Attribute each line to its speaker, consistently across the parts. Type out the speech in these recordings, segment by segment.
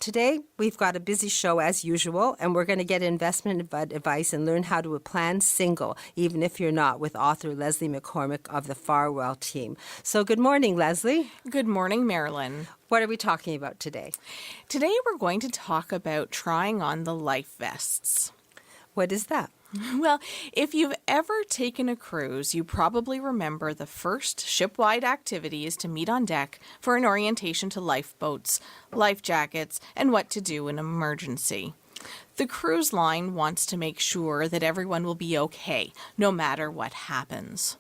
Speaker 1: Today, we've got a busy show as usual, and we're going to get investment advice and learn how to plan single, even if you're not, with author Leslie McCormick of the Farwell team. So good morning, Leslie.
Speaker 2: Good morning, Marilyn.
Speaker 1: What are we talking about today?
Speaker 2: Today we're going to talk about trying on the life vests.
Speaker 1: What is that?
Speaker 2: Well, if you've ever taken a cruise, you probably remember the first ship-wide activity is to meet on deck for an orientation to lifeboats, life jackets, and what to do in an emergency. The cruise line wants to make sure that everyone will be okay, no matter what happens.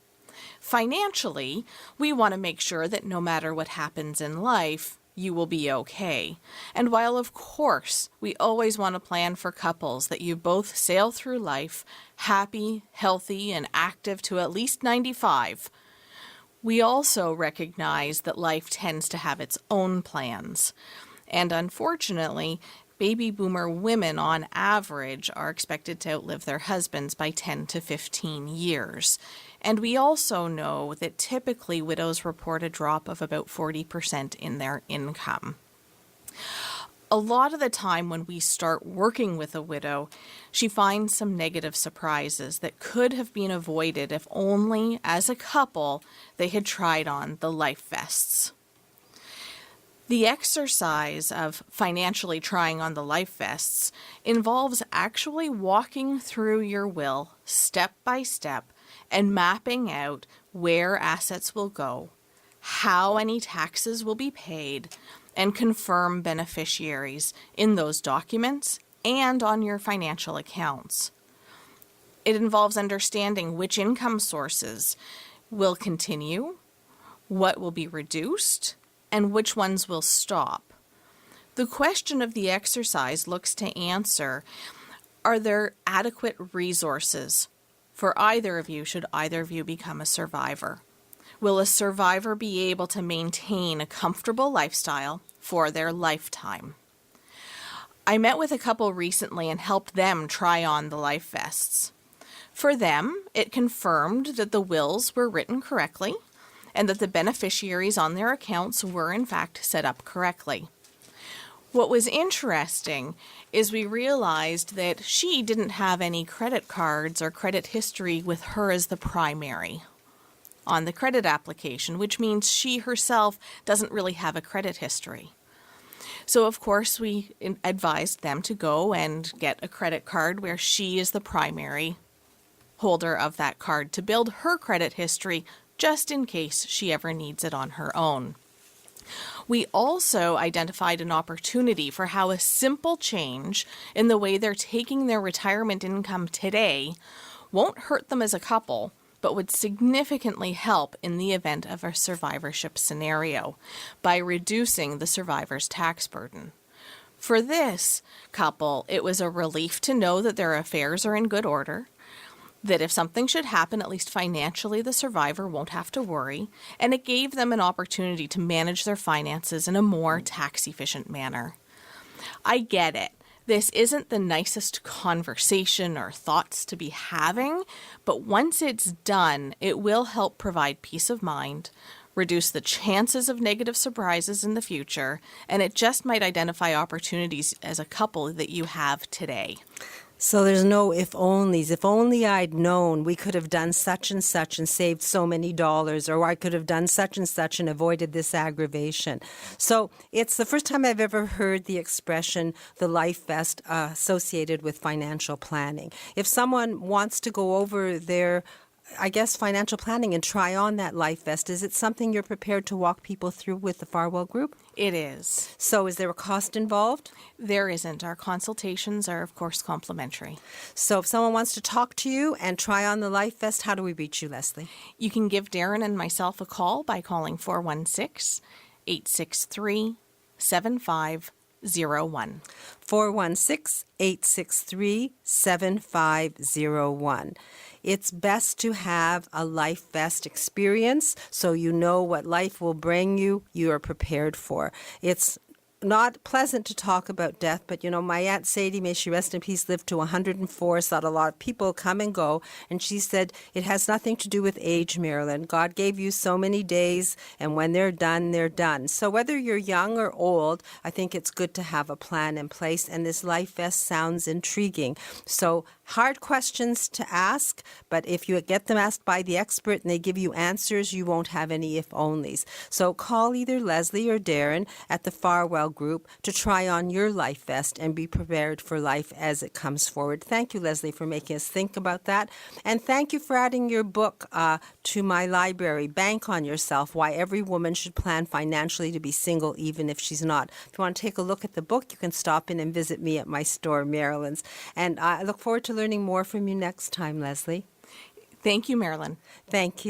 Speaker 2: Financially, we want to make sure that no matter what happens in life, you will be okay. And while, of course, we always want to plan for couples that you both sail through life happy, healthy, and active to at least 95, we also recognize that life tends to have its own plans. And unfortunately, baby boomer women on average are expected to outlive their husbands by 10 to 15 years. And we also know that typically widows report a drop of about 40% in their income. A lot of the time when we start working with a widow, she finds some negative surprises that could have been avoided if only, as a couple, they had tried on the life vests. The exercise of financially trying on the life vests involves actually walking through your will step by step and mapping out where assets will go, how any taxes will be paid, and confirm beneficiaries in those documents and on your financial accounts. It involves understanding which income sources will continue, what will be reduced, and which ones will stop. The question of the exercise looks to answer, are there adequate resources for either of you should either of you become a survivor? Will a survivor be able to maintain a comfortable lifestyle for their lifetime? I met with a couple recently and helped them try on the life vests. For them, it confirmed that the wills were written correctly and that the beneficiaries on their accounts were in fact set up correctly. What was interesting is we realized that she didn't have any credit cards or credit history with her as the primary on the credit application, which means she herself doesn't really have a credit history. So, of course, we advised them to go and get a credit card where she is the primary holder of that card to build her credit history just in case she ever needs it on her own. We also identified an opportunity for how a simple change in the way they're taking their retirement income today won't hurt them as a couple, but would significantly help in the event of a survivorship scenario by reducing the survivor's tax burden. For this couple, it was a relief to know that their affairs are in good order, that if something should happen, at least financially, the survivor won't have to worry, and it gave them an opportunity to manage their finances in a more tax-efficient manner. I get it. This isn't the nicest conversation or thoughts to be having, but once it's done, it will help provide peace of mind, reduce the chances of negative surprises in the future, and it just might identify opportunities as a couple that you have today.
Speaker 1: So there's no if-onlys. If only I'd known we could have done such and saved so many dollars, or I could have done such and such and avoided this aggravation. So it's the first time I've ever heard the expression, the life vest, associated with financial planning. If someone wants to go over their financial planning and try on that life vest, is it something you're prepared to walk people through with the Farwell Group?
Speaker 2: It is.
Speaker 1: So is there a cost involved?
Speaker 2: There isn't. Our consultations are, of course, complimentary.
Speaker 1: So if someone wants to talk to you and try on the life vest, how do we reach you, Leslie?
Speaker 2: You can give Darren and myself a call by calling 416-863-7501.
Speaker 1: 416-863-7501. It's best to have a life vest experience so you know what life will bring you, you are prepared for. It's not pleasant to talk about death, but my Aunt Sadie, may she rest in peace, lived to 104, saw a lot of people come and go, and she said, it has nothing to do with age, Marilyn. God gave you so many days, and when they're done, they're done. So whether you're young or old, I think it's good to have a plan in place, and this Life Vest sounds intriguing. So hard questions to ask, but if you get them asked by the expert and they give you answers, you won't have any if-onlys. So call either Leslie or Darren at the Farwell Group to try on your Life Vest and be prepared for life as it comes forward. Thank you, Leslie, for making us think about that. And thank you for adding your book to my library, Bank on Yourself, Why Every Woman Should Plan Financially to Be Single Even If She's Not. If you want to take a look at the book, you can stop in and visit me at my store, Marilyn's. And I look forward to learning more from you next time, Leslie.
Speaker 2: Thank you, Marilyn.
Speaker 1: Thank you.